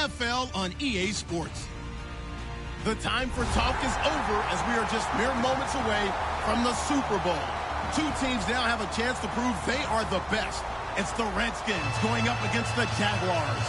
NFL on EA Sports. The time for talk is over as we are just mere moments away from the Super Bowl. Two teams now have a chance to prove they are the best. It's the Redskins going up against the Jaguars.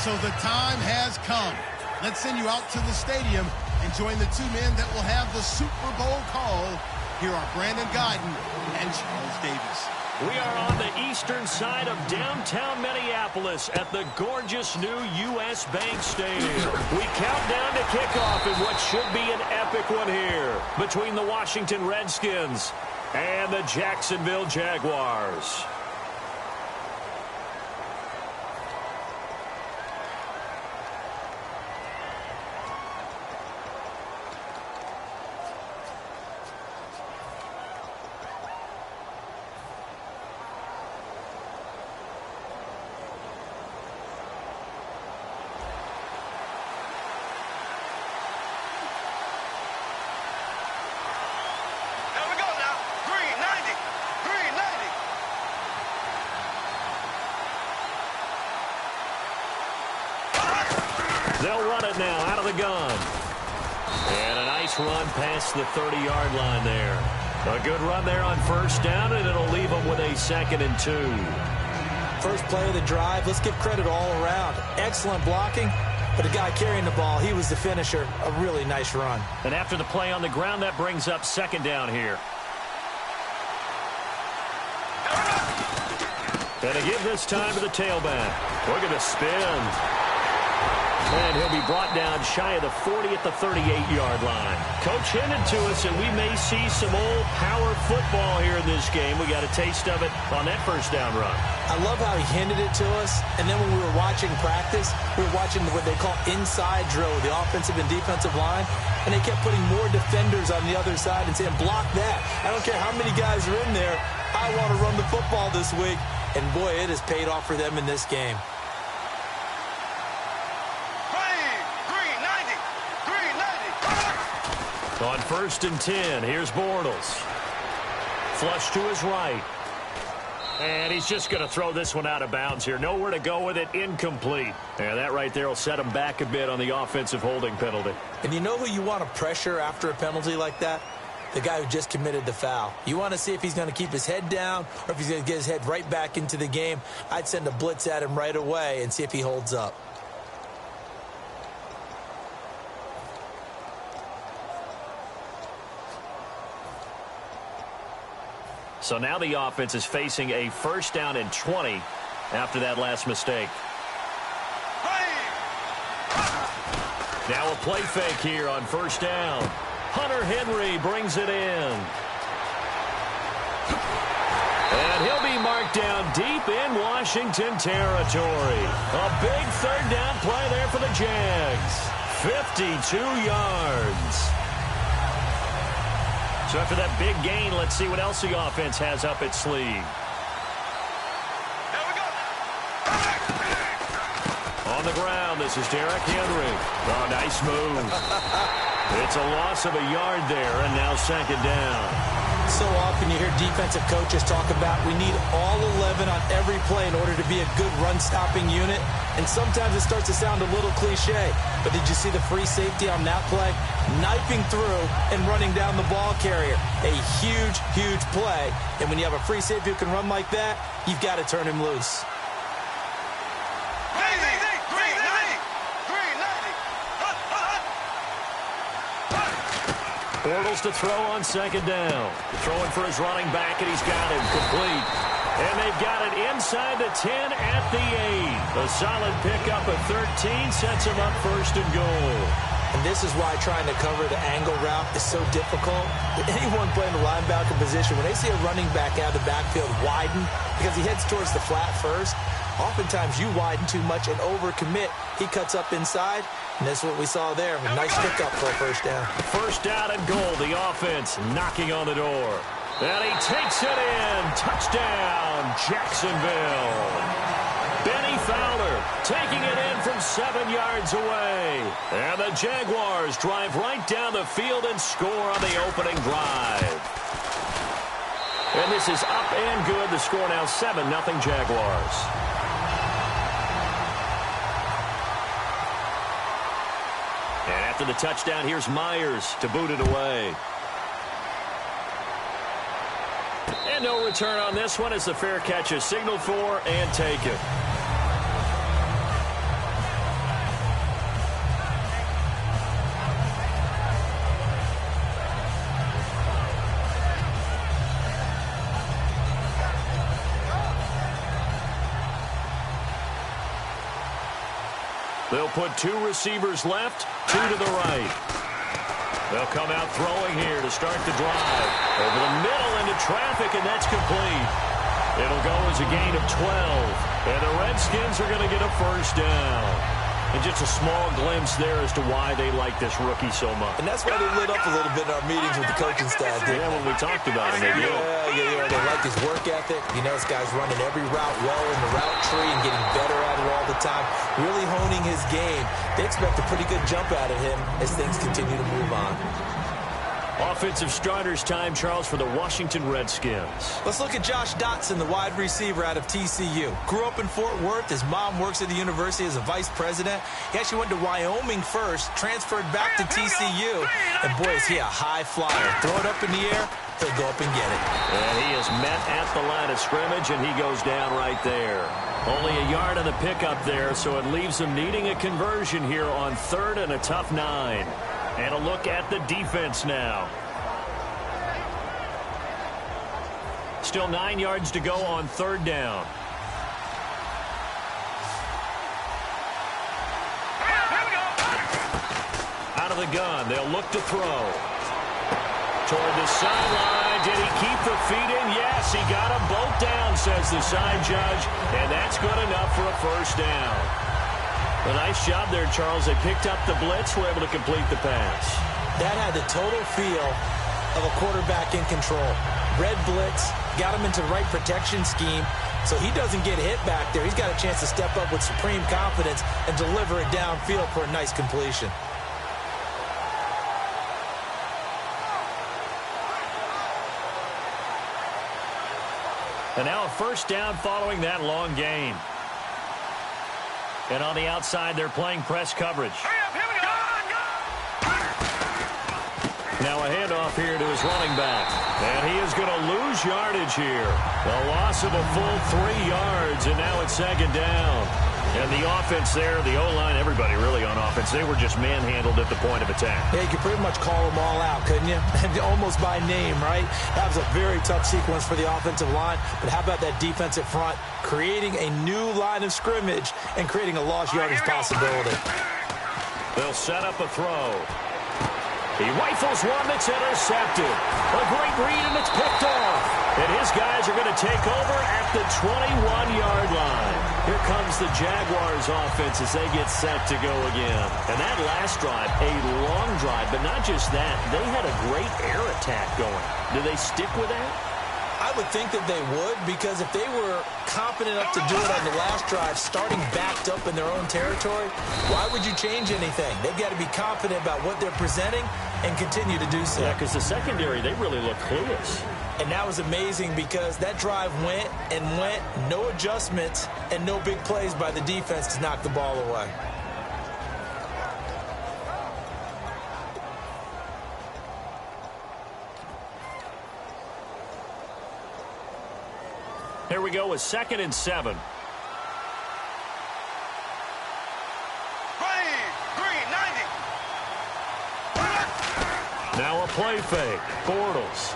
So the time has come. Let's send you out to the stadium and join the two men that will have the Super Bowl call. Here are Brandon Guyton and Charles Davis. We are on the eastern side of downtown Minneapolis at the gorgeous new U.S. Bank Stadium. We count down to kickoff in what should be an epic one here between the Washington Redskins and the Jacksonville Jaguars. They'll run it now out of the gun. And a nice run past the 30-yard line there. A good run there on first down, and it'll leave them with a 2nd and 2. First play of the drive, let's give credit all around. Excellent blocking, but the guy carrying the ball, he was the finisher. A really nice run. And after the play on the ground, that brings up 2nd down here. And to give this time to the tailback. Look at the spin. And he'll be brought down shy of the 40 at the 38-yard line. Coach hinted to us that we may see some old power football here in this game. We got a taste of it on that first down run. I love how he hinted it to us. And then when we were watching practice, we were watching what they call inside drill, the offensive and defensive line. And they kept putting more defenders on the other side and saying, block that. I don't care how many guys are in there. I want to run the football this week. And, boy, it has paid off for them in this game. On 1st and 10, here's Bortles. Flush to his right. And he's just going to throw this one out of bounds here. Nowhere to go with it, incomplete. And that right there will set him back a bit on the offensive holding penalty. And you know who you want to pressure after a penalty like that? The guy who just committed the foul. You want to see if he's going to keep his head down or if he's going to get his head right back into the game. I'd send a blitz at him right away and see if he holds up. So now the offense is facing a 1st down and 20 after that last mistake. Now a play fake here on 1st down. Hunter Henry brings it in. And he'll be marked down deep in Washington territory. A big 3rd down play there for the Jags. 52 yards. So after that big gain, let's see what else the offense has up its sleeve. There we go. On the ground, this is Derrick Henry. Oh, nice move. It's a loss of a yard there, and now 2nd down. So often you hear defensive coaches talk about we need all 11 on every play in order to be a good run-stopping unit. And sometimes it starts to sound a little cliche. But did you see the free safety on that play? Knifing through and running down the ball carrier. A huge, huge play. And when you have a free safety who can run like that, you've got to turn him loose. Bortles to throw on 2nd down. Throwing for his running back, and he's got him complete. And they've got it inside the 10 at the 8. A solid pickup of 13 sets him up 1st and goal. And this is why trying to cover the angle route is so difficult. Anyone playing the linebacker position, when they see a running back out of the backfield widen because he heads towards the flat first, oftentimes you widen too much and overcommit. He cuts up inside. And that's what we saw there. A nice pickup for a 1st down. 1st down and goal. The offense knocking on the door. And he takes it in. Touchdown, Jacksonville. Benny Fowler taking it in from 7 yards away. And the Jaguars drive right down the field and score on the opening drive. And this is up and good. The score now 7-0 Jaguars. And after the touchdown, here's Myers to boot it away. And no return on this one as the fair catch is signaled for and taken. They'll put 2 receivers left, 2 to the right. They'll come out throwing here to start the drive. Over the middle into traffic, and that's complete. It'll go as a gain of 12. And the Redskins are going to get a first down. And just a small glimpse there as to why they like this rookie so much. And that's why they lit up a little bit in our meetings with the coaching staff. Yeah, when we talked about him. Yeah. They like his work ethic. You know, this guy's running every route well in the route tree and getting better at it all the time. Really honing his game. They expect a pretty good jump out of him as things continue to move on. Offensive starters time, Charles, for the Washington Redskins. Let's look at Josh Dotson, the wide receiver out of TCU. Grew up in Fort Worth. His mom works at the university as a vice president. He actually went to Wyoming first, transferred back to TCU. And, boy, is he a high flyer. Throw it up in the air, he'll go up and get it. And he is met at the line of scrimmage, and he goes down right there. Only a yard on the pickup there, so it leaves him needing a conversion here on 3rd and a tough 9. And a look at the defense now. Still 9 yards to go on 3rd down. Out of the gun, they'll look to throw. Toward the sideline, did he keep the feet in? Yes, he got them both down, says the side judge. And that's good enough for a first down. A nice job there, Charles. They picked up the blitz, were able to complete the pass. That had the total feel of a quarterback in control. Red blitz, got him into the right protection scheme, so he doesn't get hit back there. He's got a chance to step up with supreme confidence and deliver it downfield for a nice completion. And now a first down following that long gain. And on the outside, they're playing press coverage. Now a handoff here to his running back. And he is going to lose yardage here. A loss of a full 3 yards, and now it's 2nd down. And the offense there, the O-line, everybody really on offense, they were just manhandled at the point of attack. Yeah, you could pretty much call them all out, couldn't you? Almost by name, right? That was a very tough sequence for the offensive line. But how about that defensive front creating a new line of scrimmage and creating a lost yardage possibility? They'll set up a throw. He rifles one that's intercepted. A great read, and it's picked off. And his guys are going to take over at the 21-yard line. Here comes the Jaguars offense as they get set to go again. And that last drive, a long drive, but not just that. They had a great air attack going. Do they stick with that? I would think that they would, because if they were confident enough to do it on the last drive, starting backed up in their own territory, why would you change anything? They've got to be confident about what they're presenting and continue to do so. Yeah, because the secondary, they really look clueless. And that was amazing because that drive went and went, no adjustments and no big plays by the defense to knock the ball away. Here we go with 2nd and 7. Now a play fake. Bortles.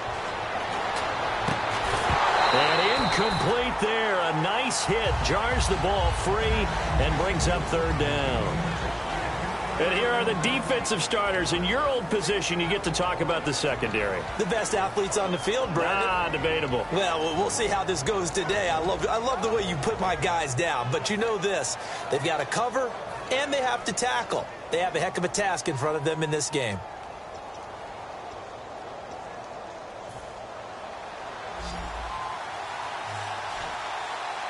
And incomplete there. A nice hit. Jars the ball free and brings up 3rd down. And here are the defensive starters. In your old position, you get to talk about the secondary. The best athletes on the field, Brandon. Debatable. Well, we'll see how this goes today. I love the way you put my guys down. But you know this. They've got to cover, and they have to tackle. They have a heck of a task in front of them in this game.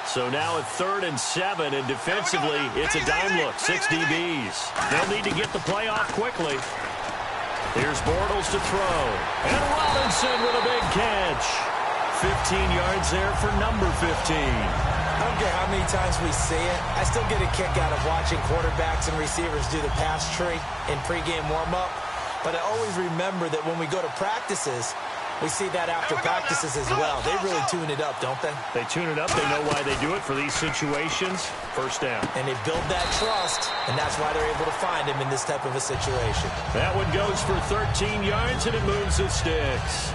So now at 3rd and 7, and defensively, it's a dime look. 6 DBs. They'll need to get the play off quickly. Here's Bortles to throw. And Robinson with a big catch. 15 yards there for number 15. I don't care how many times we see it. I still get a kick out of watching quarterbacks and receivers do the pass tree in pregame warm-up. But I always remember that when we go to practices, we see that after practices as well. They really tune it up, don't they? They tune it up. They know why they do it for these situations. First down. And they build that trust, and that's why they're able to find him in this type of a situation. That one goes for 13 yards, and it moves the sticks.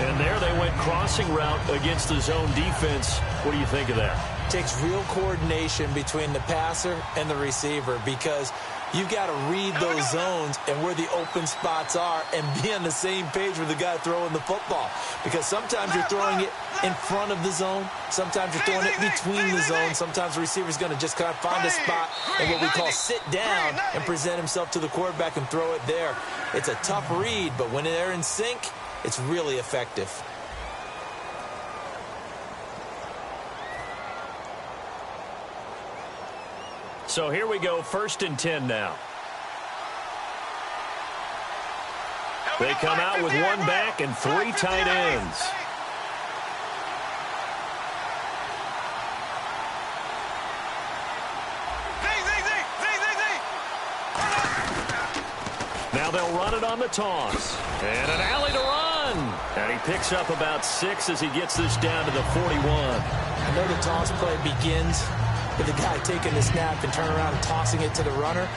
And there they went crossing route against the zone defense. What do you think of that? Takes real coordination between the passer and the receiver because you've got to read those zones and where the open spots are and be on the same page with the guy throwing the football. Because sometimes you're throwing it in front of the zone. Sometimes you're throwing it between the zones. Sometimes the receiver's going to just kind of find a spot and what we call sit down and present himself to the quarterback and throw it there. It's a tough read, but when they're in sync, it's really effective. So here we go, 1st and 10 now. They come out with one back and 3 tight ends. Now they'll run it on the toss. And an alley to run. And he picks up about 6 as he gets this down to the 41. I know the toss play begins with the guy taking the snap and turning around and tossing it to the runner.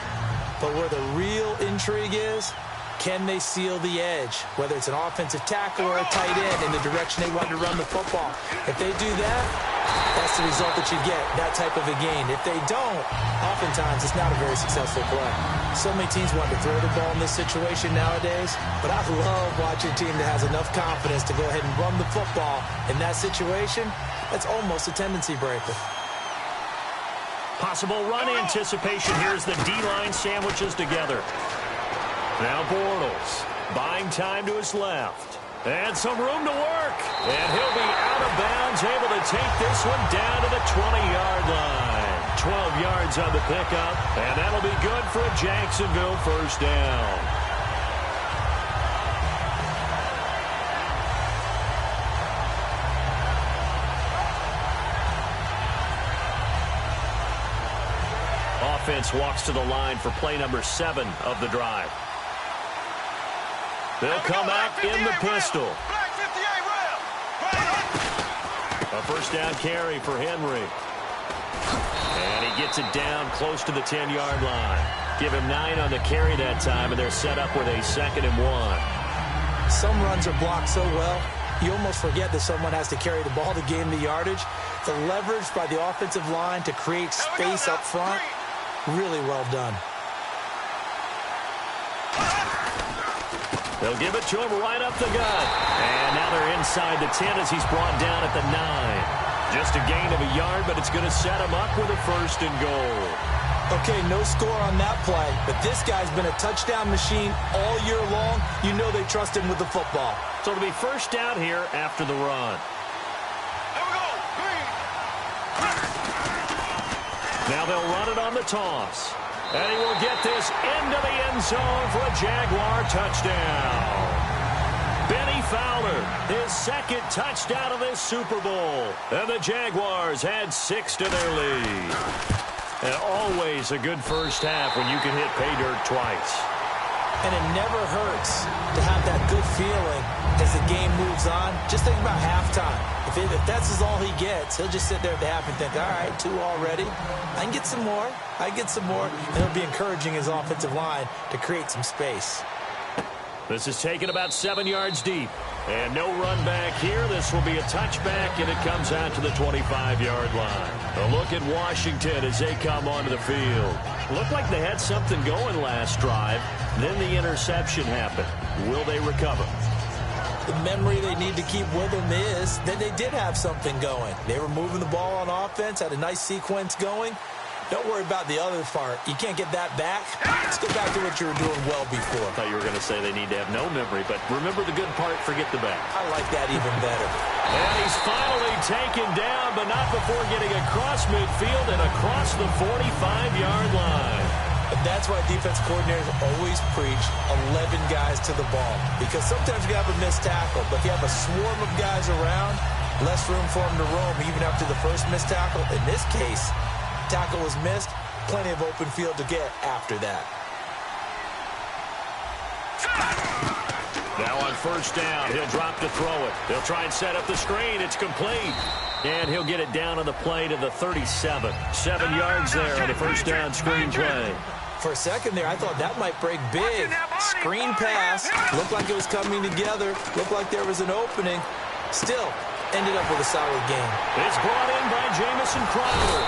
But where the real intrigue is, can they seal the edge? Whether it's an offensive tackle or a tight end in the direction they want to run the football. If they do that, that's the result that you get, that type of a gain. If they don't, oftentimes it's not a very successful play. So many teams want to throw the ball in this situation nowadays, but I love watching a team that has enough confidence to go ahead and run the football in that situation. That's almost a tendency breaker. Possible run anticipation. Here's the D-line sandwiches together. Now Bortles buying time to his left. And some room to work. And he'll be out of bounds, able to take this one down to the 20-yard line. 12 yards on the pickup. And that'll be good for a Jacksonville first down. Offense walks to the line for play number 7 of the drive. They'll come out in the pistol. A first down carry for Henry. And he gets it down close to the 10-yard line. Give him 9 on the carry that time, and they're set up with a 2nd and 1. Some runs are blocked so well, you almost forget that someone has to carry the ball to gain the yardage. The leverage by the offensive line to create space up front, really well done. They'll give it to him right up the gut. And now they're inside the 10 as he's brought down at the 9. Just a gain of a yard, but it's going to set him up with a 1st and goal. Okay, no score on that play, but this guy's been a touchdown machine all year long. You know they trust him with the football. So it'll be first down here after the run. Now they'll run it on the toss. And he will get this into the end zone for a Jaguar touchdown. Benny Fowler, his 2nd touchdown of this Super Bowl. And the Jaguars add 6 to their lead. And always a good first half when you can hit pay dirt twice. And it never hurts to have that good feeling as the game moves on. Just think about halftime. If that's all he gets, he'll just sit there at the half and think, all right, 2 already. I can get some more. I get some more. And he'll be encouraging his offensive line to create some space. This is taken about 7 yards deep. And no run back here. This will be a touchback, and it comes out to the 25-yard line. A look at Washington as they come onto the field. Looked like they had something going last drive. Then the interception happened. Will they recover? The memory they need to keep with them is that they did have something going. They were moving the ball on offense, had a nice sequence going. Don't worry about the other part. You can't get that back. Let's go back to what you were doing well before. I thought you were going to say they need to have no memory, but remember the good part, forget the bad. I like that even better. And he's finally taken down, but not before getting across midfield and across the 45-yard line. And that's why defense coordinators always preach 11 guys to the ball. Because sometimes you have a missed tackle, but if you have a swarm of guys around, less room for him to roam even after the first missed tackle. In this case, tackle was missed, plenty of open field to get after that. Now on first down, he'll drop to throw it. They'll try and set up the screen. It's complete. And he'll get it down on the play to the 37. 7 yards there on the first down screen play. For a second there, I thought that might break big. Screen pass. Looked like it was coming together. Looked like there was an opening. Still, ended up with a solid game. It's brought in by Jamison Crowder.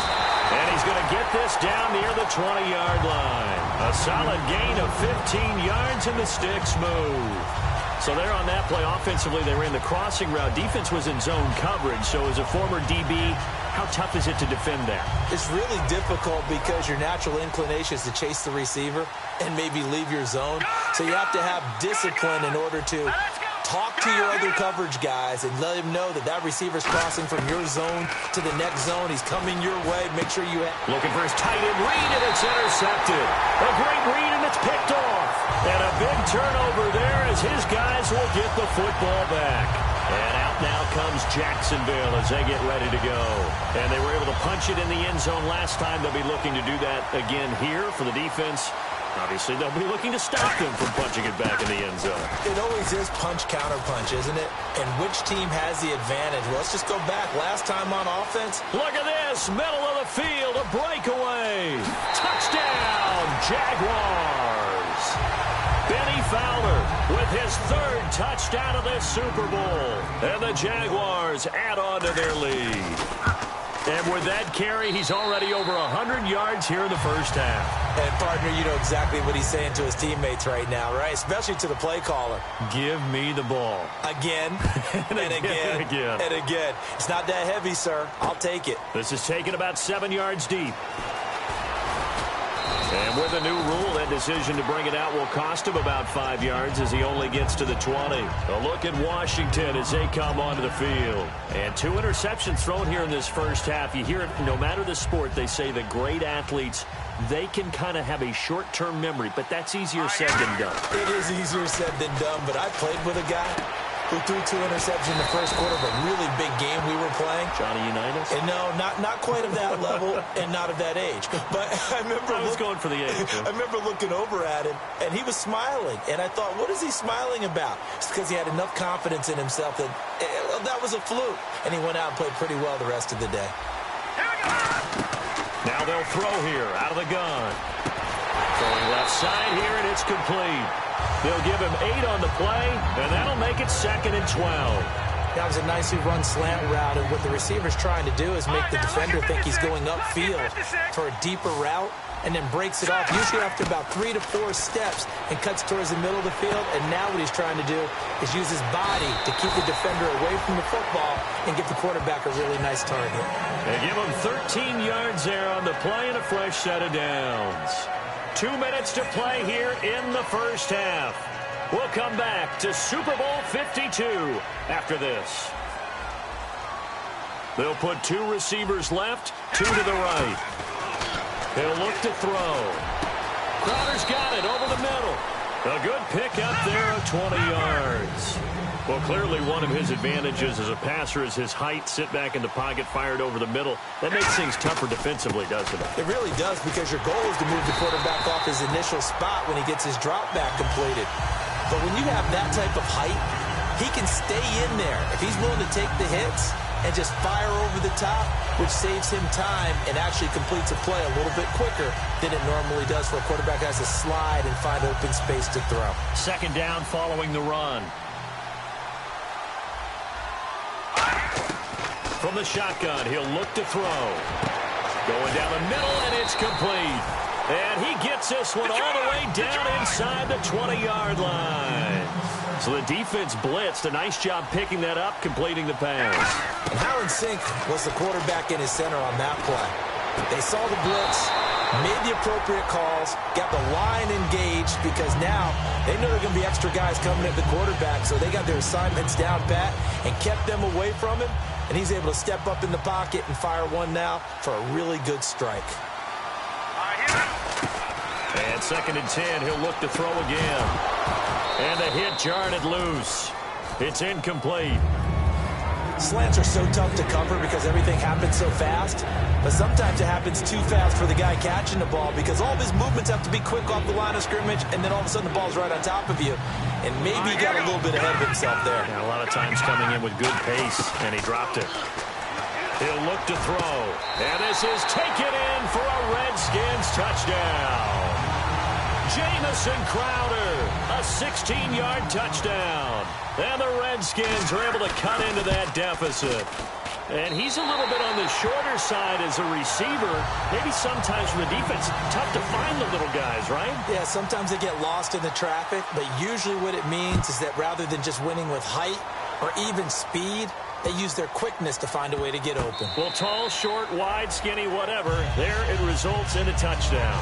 And he's going to get this down near the 20-yard line. A solid gain of 15 yards, and the sticks move. So there on that play, offensively, they ran the crossing route. Defense was in zone coverage. So as a former DB, how tough is it to defend that? It's really difficult because your natural inclination is to chase the receiver and maybe leave your zone. So you have to have discipline in order to talk to your other coverage guys and let him know that that receiver's crossing from your zone to the next zone. He's coming your way. Make sure you looking for his tight end read, and it's intercepted. A great read, and it's picked off. And a big turnover there as his guys will get the football back. And out now comes Jacksonville as they get ready to go. And they were able to punch it in the end zone last time. They'll be looking to do that again here for the defense. Obviously, they'll be looking to stop them from punching it back in the end zone. It always is punch-counter-punch, isn't it? And which team has the advantage? Well, let's just go back. Last time on offense. Look at this. Middle of the field. A breakaway. Touchdown, Jaguars. Benny Fowler with his third touchdown of this Super Bowl. And the Jaguars add on to their lead. And with that carry, he's already over 100 yards here in the first half. And, partner, you know exactly what he's saying to his teammates right now, right? Especially to the play caller. Give me the ball. Again, and again, and again. It's not that heavy, sir. I'll take it. This is taken about 7 yards deep. And with a new rule, that decision to bring it out will cost him about 5 yards as he only gets to the 20. A look at Washington as they come onto the field. And 2 interceptions thrown here in this first half. You hear it, no matter the sport, they say the great athletes, they can kind of have a short-term memory, but that's easier said than done. It is easier said than done, but I played with a guy who threw 2 interceptions in the first quarter of a really big game we were playing. Johnny Unitas? And no, not quite of that level and not of that age. But I remember I was going for the age. I remember looking over at him, and he was smiling. And I thought, what is he smiling about? It's because he had enough confidence in himself that that was a fluke. And he went out and played pretty well the rest of the day. Now they'll throw here out of the gun. Throwing left side here, and it's complete. They'll give him 8 on the play, and that'll make it 2nd and 12. That was a nicely run slant route, and what the receiver's trying to do is make the defender think he's going upfield for a deeper route, and then breaks it off, usually after about 3 to 4 steps, and cuts towards the middle of the field. And now what he's trying to do is use his body to keep the defender away from the football and get the quarterback a really nice target. They give him 13 yards there on the play and a fresh set of downs. 2 minutes to play here in the first half. We'll come back to Super Bowl 52 after this. They'll put 2 receivers left, 2 to the right. He'll look to throw. Crowder's got it over the middle. A good pickup there of 20 yards. Well, clearly one of his advantages as a passer is his height. Sit back in the pocket, fired over the middle. That makes things tougher defensively, doesn't it? It really does, because your goal is to move the quarterback off his initial spot when he gets his drop back completed. But when you have that type of height, he can stay in there. If he's willing to take the hits and just fire over the top, which saves him time and actually completes a play a little bit quicker than it normally does, for a quarterback has to slide and find open space to throw. 2nd down following the run. From the shotgun, he'll look to throw. Going down the middle, and it's complete. And he gets this one all the way down inside the 20-yard line. So the defense blitzed. A nice job picking that up, completing the pass. And how in sync was the quarterback in his center on that play? They saw the blitz, made the appropriate calls, got the line engaged, because now they know there are going to be extra guys coming at the quarterback, so they got their assignments down pat and kept them away from him, and he's able to step up in the pocket and fire one now for a really good strike. And 2nd and 10, he'll look to throw again. And the hit jarred it loose. It's incomplete. Slants are so tough to cover because everything happens so fast, but sometimes it happens too fast for the guy catching the ball because all of his movements have to be quick off the line of scrimmage, and then all of a sudden the ball's right on top of you. And maybe he got a little bit ahead of himself there. Yeah, a lot of times coming in with good pace, and he dropped it. He'll look to throw, and this is taken in for a Redskins touchdown. Jamison Crowder, a 16-yard touchdown. And the Redskins are able to cut into that deficit. And he's a little bit on the shorter side as a receiver. Maybe sometimes from the defense, tough to find the little guys, right? Yeah, sometimes they get lost in the traffic, but usually what it means is that rather than just winning with height or even speed, they use their quickness to find a way to get open. Well, tall, short, wide, skinny, whatever, there it results in a touchdown.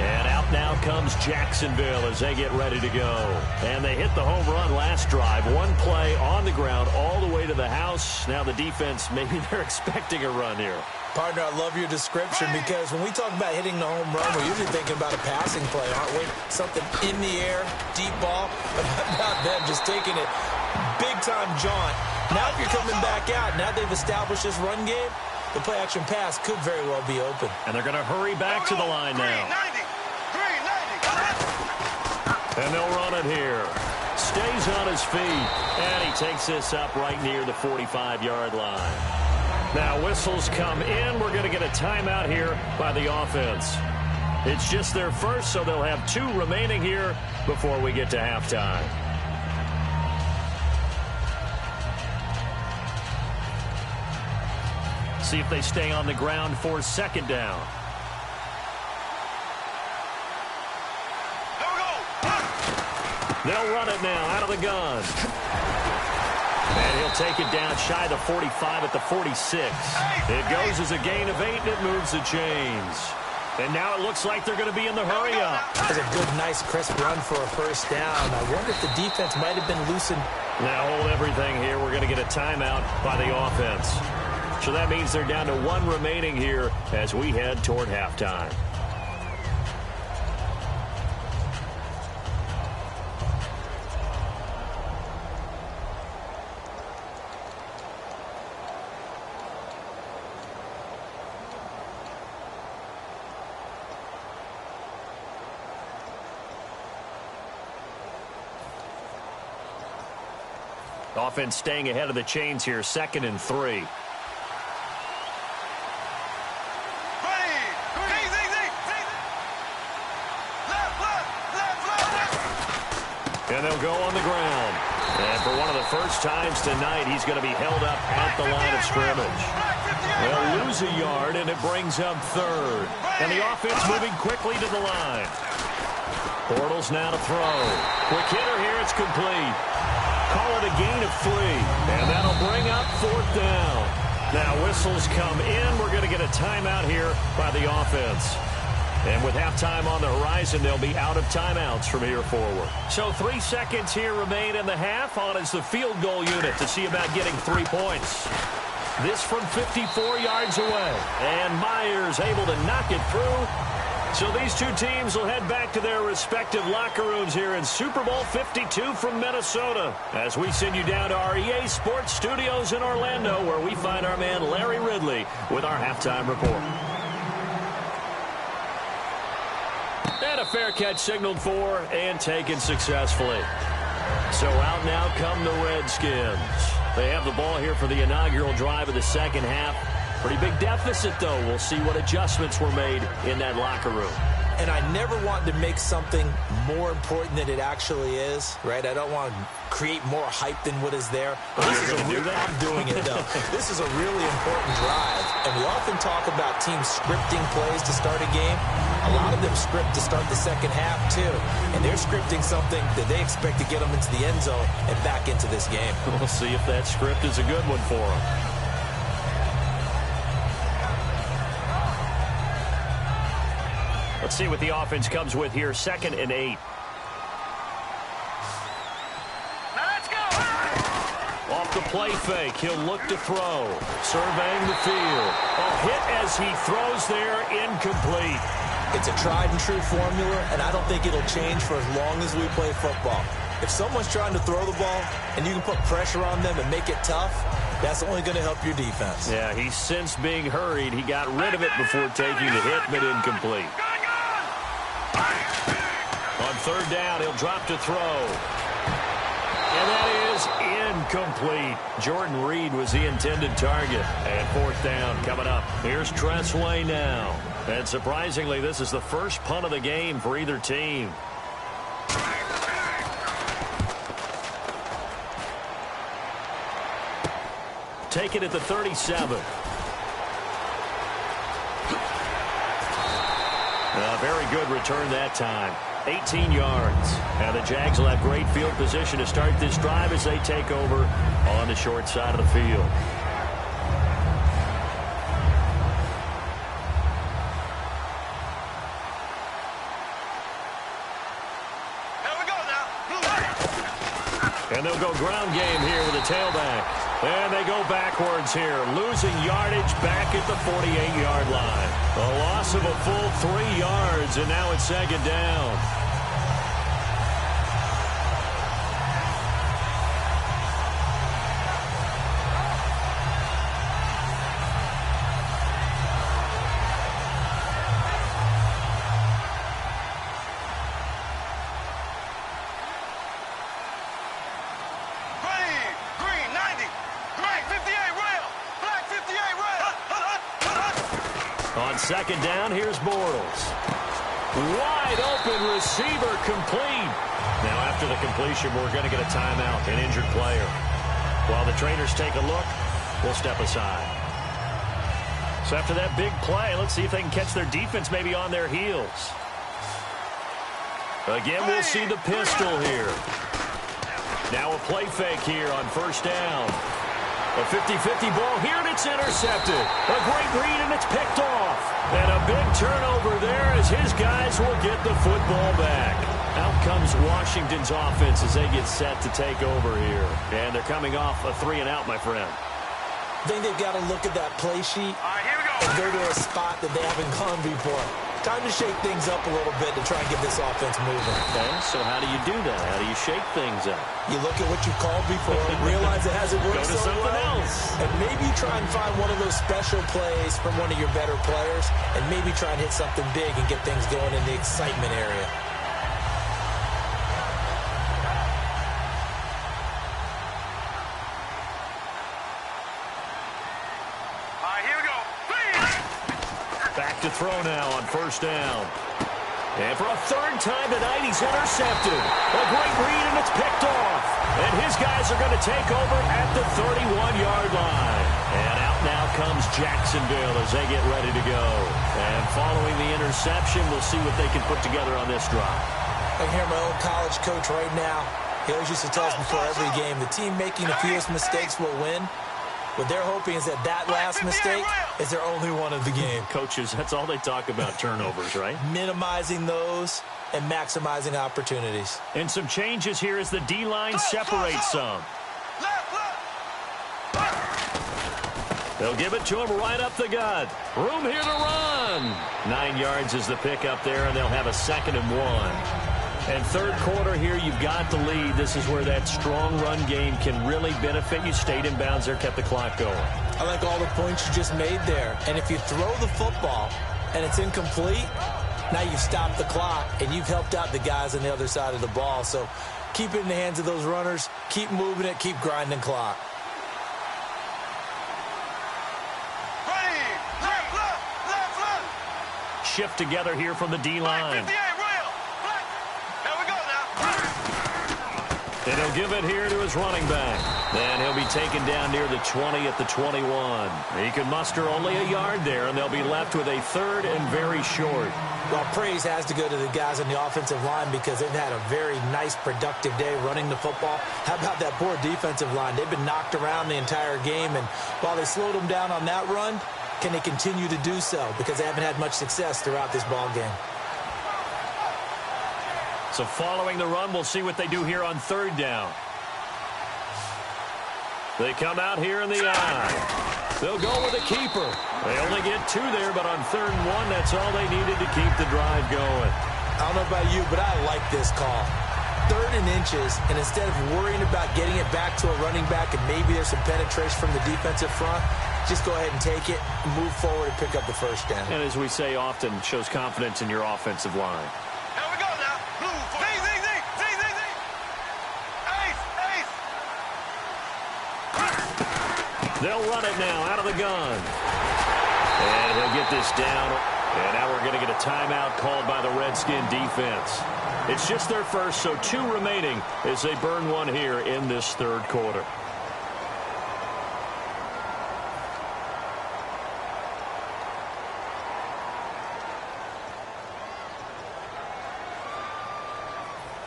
And out now comes Jacksonville as they get ready to go. And they hit the home run last drive. One play on the ground all the way to the house. Now the defense, maybe they're expecting a run here. Partner, I love your description because when we talk about hitting the home run, we're usually thinking about a passing play, aren't we? Something in the air, deep ball. But how about them just taking it big-time jaunt? Now if you're coming back out, now they've established this run game, the play-action pass could very well be open. And they're going to hurry back to the line now. And they'll run it here. Stays on his feet. And he takes this up right near the 45-yard line. Now whistles come in. We're going to get a timeout here by the offense. It's just their first, so they'll have 2 remaining here before we get to halftime. See if they stay on the ground for second down. They'll run it now out of the gun. And he'll take it down shy of the 45 at the 46. It goes as a gain of 8, and it moves the chains. And now it looks like they're going to be in the hurry-up. That's a good, nice, crisp run for a first down. I wonder if the defense might have been loosened. Now hold everything here. We're going to get a timeout by the offense. So that means they're down to 1 remaining here as we head toward halftime. Offense staying ahead of the chains here, 2nd and 3. And they'll go on the ground. And for one of the first times tonight, he's going to be held up at the line of scrimmage. They'll lose a yard, and it brings up 3rd. And the offense moving quickly to the line. Bortles now to throw. Quick hitter here, it's complete. Call it a gain of 3. And that'll bring up 4th down. Now whistles come in. We're going to get a timeout here by the offense. And with halftime on the horizon, they'll be out of timeouts from here forward. So 3 seconds here remain in the half. On is the field goal unit to see about getting 3 points. This from 54 yards away. And Myers able to knock it through. So these 2 teams will head back to their respective locker rooms here in Super Bowl 52 from Minnesota. As we send you down to our EA Sports Studios in Orlando, where we find our man Larry Ridley with our halftime report. And a fair catch signaled for and taken successfully. So out now come the Redskins. They have the ball here for the inaugural drive of the second half. Pretty big deficit, though. We'll see what adjustments were made in that locker room. And I never want to make something more important than it actually is, right? I don't want to create more hype than what is there. But this is I'm doing it, though. This is a really important drive. And we often talk about teams scripting plays to start a game. A lot of them script to start the second half, too. And they're scripting something that they expect to get them into the end zone and back into this game. We'll see if that script is a good one for them. Let's see what the offense comes with here. 2nd and 8. Now let's go. Off the play fake, he'll look to throw. Surveying the field. A hit as he throws there, incomplete. It's a tried and true formula, and I don't think it'll change for as long as we play football. If someone's trying to throw the ball and you can put pressure on them and make it tough, That's only going to help your defense. Yeah, he sensed being hurried. He got rid of it before taking the hit, but incomplete. On third down, he'll drop to throw. And that is incomplete. Jordan Reed was the intended target. And fourth down coming up. Here's Tressway now. And surprisingly, this is the first punt of the game for either team. Take it at the 37. A very good return that time. 18 yards. And the Jags will have great field position to start this drive as they take over on the short side of the field. Here we go now. And they'll go ground game here with a tailback. And they go backwards here, losing yardage back at the 48-yard line. A loss of a full 3 yards, and now it's second down. On second down, here's Bortles. Wide open receiver complete. Now after the completion, we're going to get a timeout, an injured player. While the trainers take a look, we'll step aside. So after that big play, let's see if they can catch their defense maybe on their heels. Again, we'll see the pistol here. Now a play fake here on first down. A 50-50 ball here, and it's intercepted. A great read, and it's picked off. And a big turnover there as his guys will get the football back. Out comes Washington's offense as they get set to take over here. And they're coming off a 3-and-out, my friend. I think they've got to look at that play sheet and go to a spot that they haven't gone before. Time to shake things up a little bit to try and get this offense moving. Okay, so how do you do that? How do you shake things up? You look at what you called before, realize it hasn't worked Go to so something well, else. and maybe try and find one of those special plays from one of your better players, and maybe try and hit something big and get things going in the excitement area. Back to throw now on first down. And for a third time tonight, he's intercepted. A great read, and it's picked off. And his guys are going to take over at the 31-yard line. And out now comes Jacksonville as they get ready to go. And following the interception, we'll see what they can put together on this drive. I hear my old college coach right now. He always used to tell us before every game, the team making the fewest mistakes will win. What they're hoping is that last mistake is their only one of the game. Coaches, that's all they talk about, turnovers, right? Minimizing those and maximizing opportunities. And some changes here as the D-line separates some. They'll give it to him right up the gut. Room here to run. 9 yards is the pickup there, and they'll have a 2nd and 1. And third quarter here, you've got the lead. This is where that strong run game can really benefit you. Stayed in bounds there, kept the clock going. I like all the points you just made there. And if you throw the football and it's incomplete, now you've stopped the clock and you've helped out the guys on the other side of the ball. So keep it in the hands of those runners. Keep moving it. Keep grinding clock. Shift together here from the D-line. And he'll give it here to his running back. And he'll be taken down near the 20 at the 21. He can muster only a yard there, and they'll be left with a 3rd and very short. Well, praise has to go to the guys on the offensive line because they've had a very nice, productive day running the football. How about that poor defensive line? They've been knocked around the entire game, and while they slowed them down on that run, can they continue to do so? Because they haven't had much success throughout this ball game. So following the run, we'll see what they do here on third down. They come out here in the eye. They'll go with a keeper. They only get 2 there, but on 3rd and 1, that's all they needed to keep the drive going. I don't know about you, but I like this call. 3rd and inches, and instead of worrying about getting it back to a running back and maybe there's some penetration from the defensive front, just go ahead and take it, move forward, and pick up the first down. And as we say often, shows confidence in your offensive line. Here we go now. Blue for Z. Ace. They'll run it now out of the gun. And he'll get this down. And now we're going to get a timeout called by the Redskin defense. It's just their first, so 2 remaining as they burn one here in this 3rd quarter.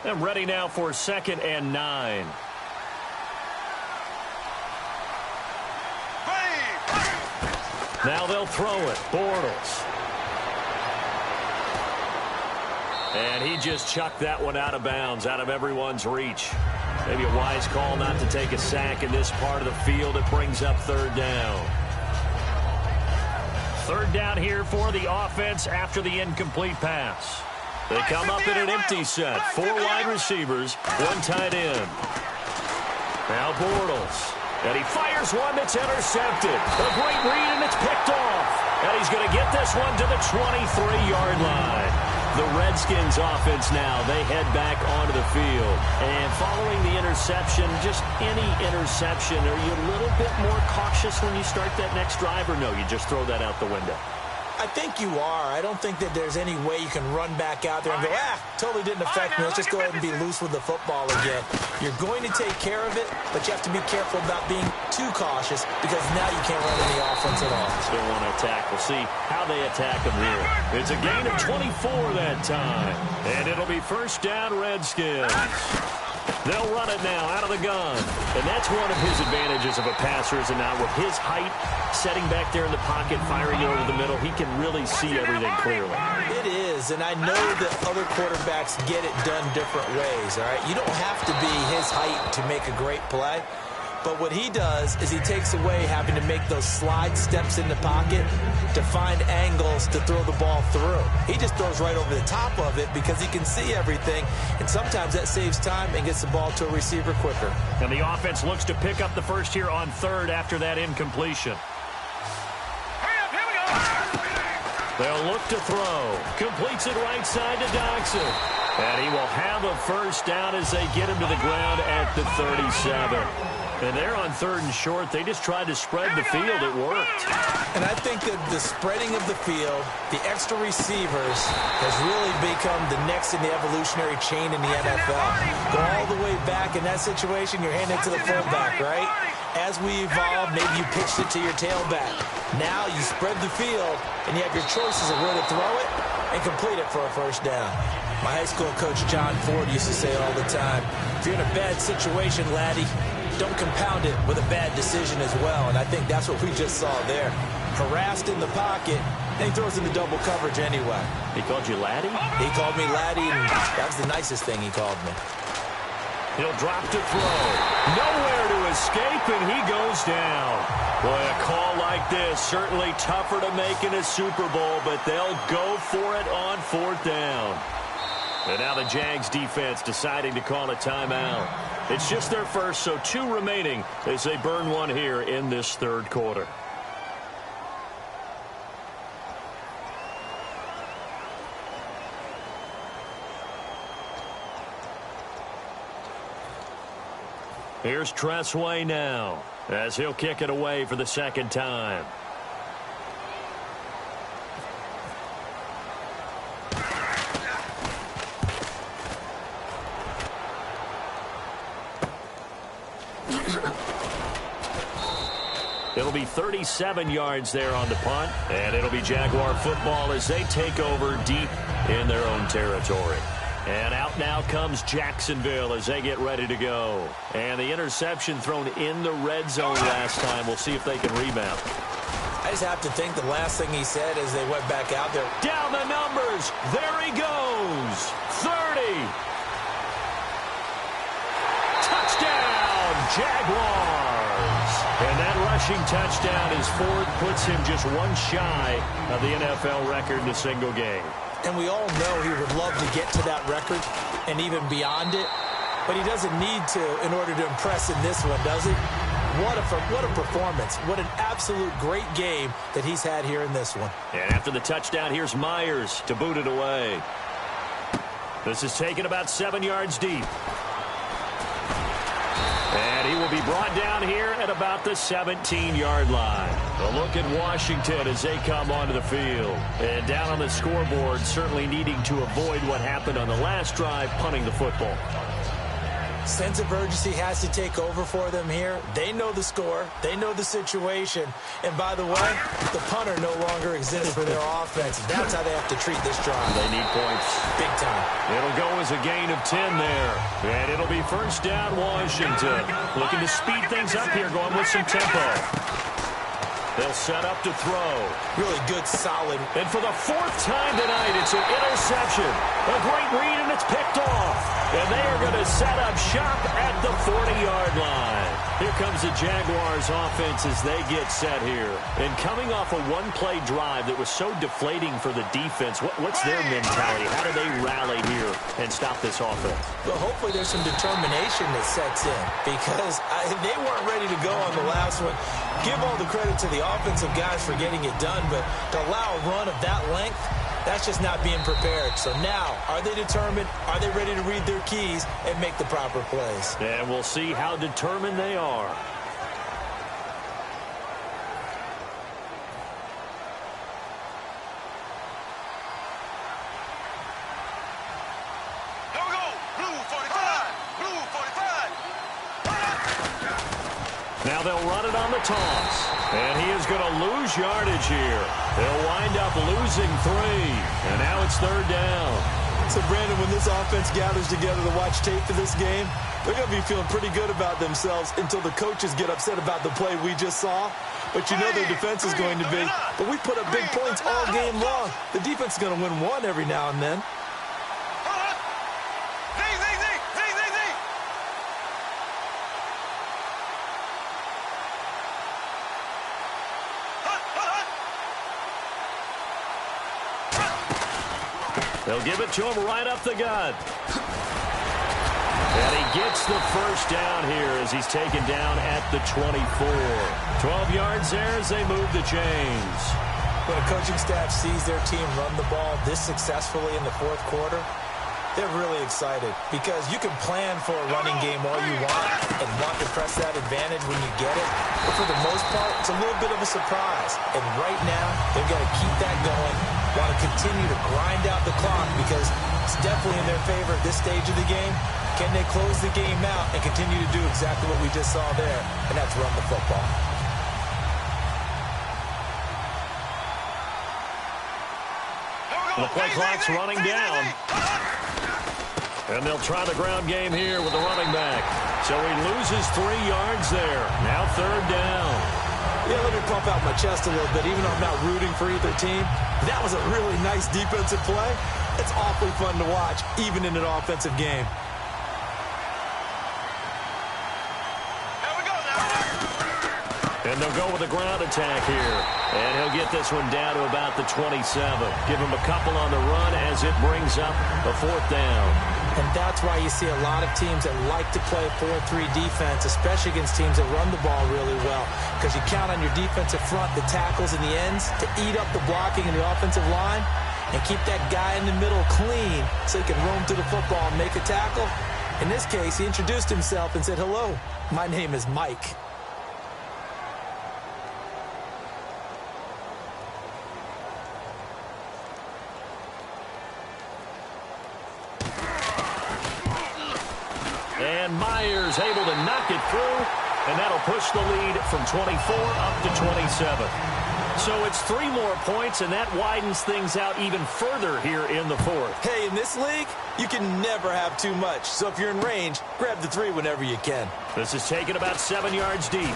And ready now for 2nd and 9. Now they'll throw it. Bortles. And he just chucked that one out of bounds, out of everyone's reach. Maybe a wise call not to take a sack in this part of the field. It brings up 3rd down. 3rd down here for the offense after the incomplete pass. They come up in an empty set. 4 wide receivers, 1 tight end. Now Bortles. And he fires one that's intercepted. A great read, and it's picked off. And he's going to get this one to the 23-yard line. The Redskins offense now, they head back onto the field. And following the interception, just any interception, are you a little bit more cautious when you start that next drive, or no, you just throw that out the window? I think you are. I don't think that there's any way you can run back out there and go, totally didn't affect me. Let's just go ahead and be loose with the football again. You're going to take care of it, but you have to be careful about being too cautious because now you can't run any offense at all. Still want to attack. We'll see how they attack them here. It's a gain of 24 that time, and it'll be 1st down Redskins. They'll run it now out of the gun. And that's one of his advantages of a passer, is now with his height, setting back there in the pocket, firing it over the middle, he can really see everything clearly. It is, and I know that other quarterbacks get it done different ways, all right? You don't have to be his height to make a great play. But what he does is he takes away having to make those slide steps in the pocket to find angles to throw the ball through. He just throws right over the top of it because he can see everything, and sometimes that saves time and gets the ball to a receiver quicker. And the offense looks to pick up the first here on 3rd after that incompletion. They'll look to throw. Completes it right side to Doxson. And he will have a first down as they get him to the ground at the 37. And they're on 3rd and short. They just tried to spread the field. It worked. And I think that the spreading of the field, the extra receivers, has really become the next in the evolutionary chain in the NFL. Go all the way back in that situation, you're handing it to the fullback, right? As we evolve, maybe you pitched it to your tailback. Now you spread the field, and you have your choices of where to throw it and complete it for a first down. My high school coach, John Ford, used to say it all the time. If you're in a bad situation, laddie, don't compound it with a bad decision as well. And I think that's what we just saw there. Harassed in the pocket, and he throws into double coverage anyway. He called you laddie? He called me laddie, and that was the nicest thing he called me. He'll drop to throw. Nowhere to escape, and he goes down. Boy, a call like this, certainly tougher to make in a Super Bowl, but they'll go for it on 4th down. And now the Jags defense deciding to call a timeout. It's just their first, so 2 remaining as they burn one here in this 3rd quarter. Here's Tressway now as he'll kick it away for the 2nd time. It'll be 37 yards there on the punt, and it'll be Jaguar football as they take over deep in their own territory. And out now comes Jacksonville as they get ready to go. And the interception thrown in the red zone last time. We'll see if they can rebound. I just have to think the last thing he said as they went back out there. Down the numbers. There he goes. 30. Touchdown, Jaguars. And that rushing touchdown is Ford puts him just one shy of the NFL record in a single game. And we all know he would love to get to that record and even beyond it. but he doesn't need to in order to impress in this one, does he? What a performance. What an absolute great game that he's had here in this one. And after the touchdown, here's Myers to boot it away. This is taken about 7 yards deep. And he will be brought down here at about the 17-yard line. A look at Washington as they come onto the field. And down on the scoreboard, certainly needing to avoid what happened on the last drive, punting the football. Sense of urgency has to take over for them here. They know the score. They know the situation. And by the way, the punter no longer exists for their offense. That's how they have to treat this drive. They need points. Big time. It'll go as a gain of 10 there. And it'll be first down, Washington. Looking to speed things up here, going with some tempo. They'll set up to throw. Really good, solid. And for the 4th time tonight, it's an interception. A great read, and it's picked off. And they are going to set up shop at the 40-yard line. Here comes the Jaguars offense as they get set here. And coming off a one-play drive that was so deflating for the defense, what's their mentality? How do they rally here and stop this offense? Well, hopefully there's some determination that sets in because they weren't ready to go on the last one. Give all the credit to the offensive guys for getting it done, but to allow a run of that length, that's just not being prepared. So now, are they determined? Are they ready to read their keys and make the proper plays? And we'll see how determined they are. Here we go. Blue 45. Blue 45. Now they'll run it on the toss. And he is going to lose yardage here. They'll wind up losing 3. And now it's 3rd down. So, Brandon, when this offense gathers together to watch tape for this game, they're going to be feeling pretty good about themselves until the coaches get upset about the play we just saw. But you know their defense is going to be. But we put up big points all game long. The defense is going to win one every now and then. They'll give it to him right up the gut. And he gets the first down here as he's taken down at the 24. 12 yards there as they move the chains. When a coaching staff sees their team run the ball this successfully in the 4th quarter, they're really excited because you can plan for a running game all you want and want to press that advantage when you get it. But for the most part, it's a little bit of a surprise. And right now, they've got to keep that going, want to continue to grind out the clock because it's definitely in their favor at this stage of the game. Can they close the game out and continue to do exactly what we just saw there, and that's run the football. The play clock's running down. And they'll try the ground game here with the running back. So he loses 3 yards there. Now 3rd down. Yeah, let me pump out my chest a little bit. Even though I'm not rooting for either team, that was a really nice defensive play. It's awfully fun to watch, even in an offensive game. And they'll go with a ground attack here. And he'll get this one down to about the 27. Give him a couple on the run as it brings up a 4th down. And that's why you see a lot of teams that like to play 4-3 defense, especially against teams that run the ball really well. Because you count on your defensive front, the tackles and the ends, to eat up the blocking in the offensive line and keep that guy in the middle clean so he can roam through the football and make a tackle. In this case, he introduced himself and said, "Hello, my name is Mike." And Myers able to knock it through, and that'll push the lead from 24 up to 27. So it's 3 more points, and that widens things out even further here in the 4th. Hey, in this league, you can never have too much. So if you're in range, grab the 3 whenever you can. This is taken about 7 yards deep.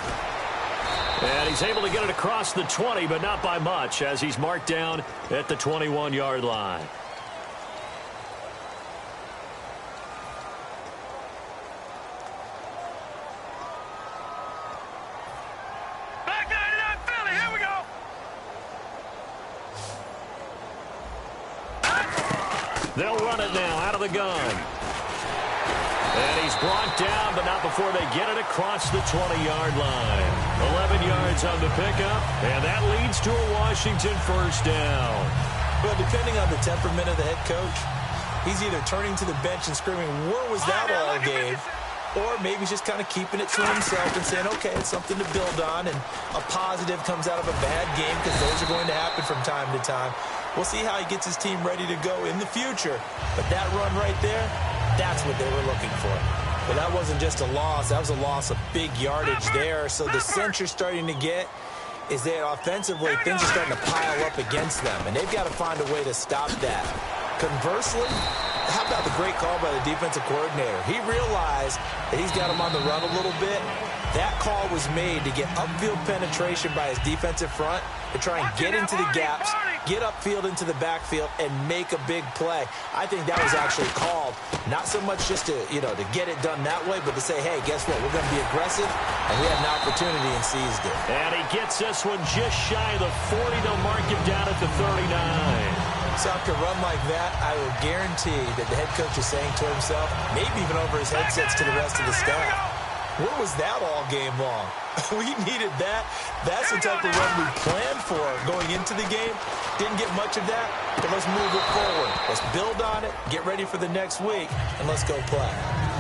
And he's able to get it across the 20, but not by much, as he's marked down at the 21-yard line. They'll run it now out of the gun. And he's brought down, but not before they get it across the 20-yard line. 11 yards on the pickup, and that leads to a Washington first down. Well, depending on the temperament of the head coach, he's either turning to the bench and screaming, "Where was that all game?" Or maybe he's just kind of keeping it to himself and saying, okay, it's something to build on, and a positive comes out of a bad game because those are going to happen from time to time. We'll see how he gets his team ready to go in the future. But that run right there, that's what they were looking for. But that wasn't just a loss. That was a loss of big yardage there. So the sense you're starting to get is that offensively, things are starting to pile up against them, and they've got to find a way to stop that. Conversely, how about the great call by the defensive coordinator? He realized that he's got him on the run a little bit. That call was made to get upfield penetration by his defensive front to try and get into the gaps, get upfield into the backfield, and make a big play. I think that was actually called, not so much just to, to get it done that way, but to say, hey, guess what? We're going to be aggressive, and we had an opportunity and seized it. And he gets this one just shy of the 40. They'll mark him down at the 39. So after a run like that, I will guarantee that the head coach is saying to himself, maybe even over his headsets to the rest of the staff, where was that all game long? We needed that. That's the type of run we planned for going into the game. Didn't get much of that, but let's move it forward. Let's build on it, get ready for the next week, and let's go play.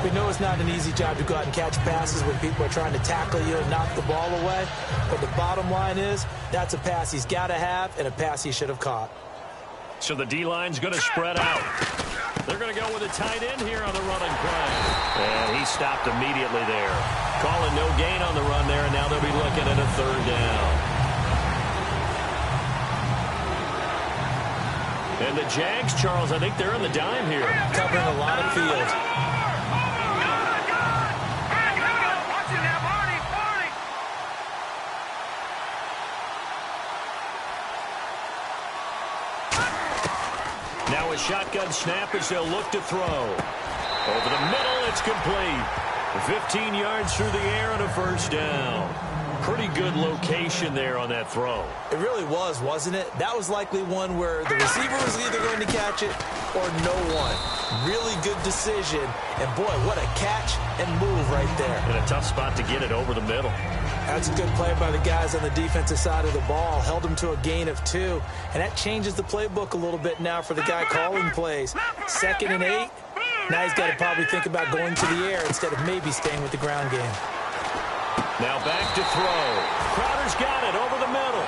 We know it's not an easy job to go out and catch passes when people are trying to tackle you and knock the ball away, but the bottom line is that's a pass he's got to have and a pass he should have caught. So the D-line's going to spread out. They're going to go with a tight end here on the running play. And he stopped immediately there. Calling no gain on the run there, and now they'll be looking at a third down. And the Jags, Charles, I think they're in the dime here. Covering a lot of field. Now a shotgun snap as they'll look to throw. Over the middle, it's complete. 15 yards through the air and a first down. Pretty good location there on that throw. It really was, wasn't it? That was likely one where the receiver was either going to catch it or no one. Really good decision. And, boy, what a catch and move right there. And a tough spot to get it over the middle. That's a good play by the guys on the defensive side of the ball. Held him to a gain of 2. And that changes the playbook a little bit now for the guy calling plays. 2nd and 8. Now he's got to probably think about going to the air instead of maybe staying with the ground game. Now back to throw. Crowder's got it over the middle.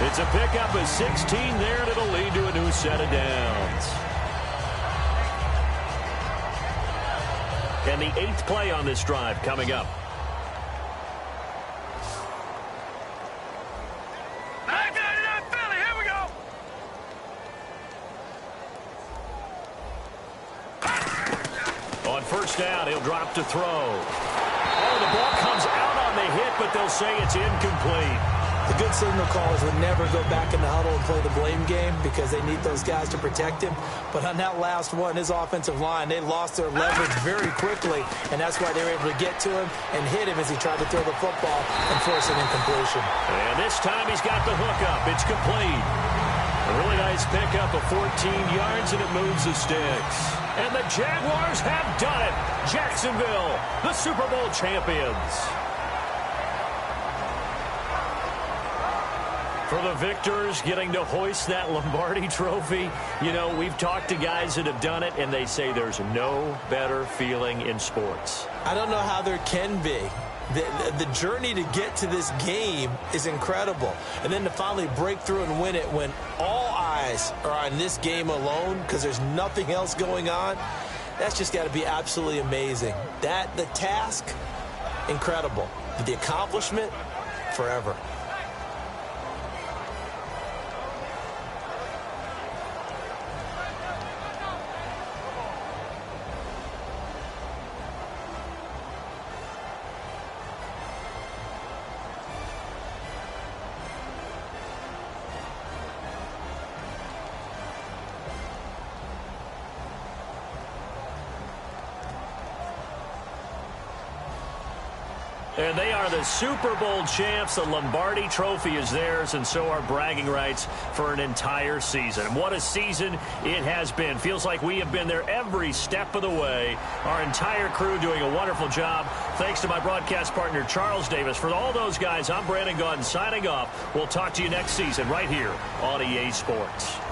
It's a pickup of 16 there, and it'll lead to a new set of downs. And the 8th play on this drive coming up. Here we go. On first down, he'll drop to throw. Oh, the ball comes out on the hit, but they'll say it's incomplete. The good signal callers would never go back in the huddle and play the blame game because they need those guys to protect him. But on that last one, his offensive line, they lost their leverage very quickly, and that's why they were able to get to him and hit him as he tried to throw the football and force an incompletion. And this time he's got the hookup. It's complete. A really nice pickup of 14 yards, and it moves the sticks. And the Jaguars have done it. Jacksonville, the Super Bowl champions. For the victors, getting to hoist that Lombardi trophy, we've talked to guys that have done it, and they say there's no better feeling in sports. I don't know how there can be. The journey to get to this game is incredible. And then to finally break through and win it when all eyes are on this game alone because there's nothing else going on, that's just got to be absolutely amazing. The task, incredible. The accomplishment, forever. And they are the Super Bowl champs. The Lombardi Trophy is theirs, and so are bragging rights for an entire season. And what a season it has been. Feels like we have been there every step of the way. Our entire crew doing a wonderful job. Thanks to my broadcast partner, Charles Davis. For all those guys, I'm Brandon Gaudin signing off. We'll talk to you next season right here on EA Sports.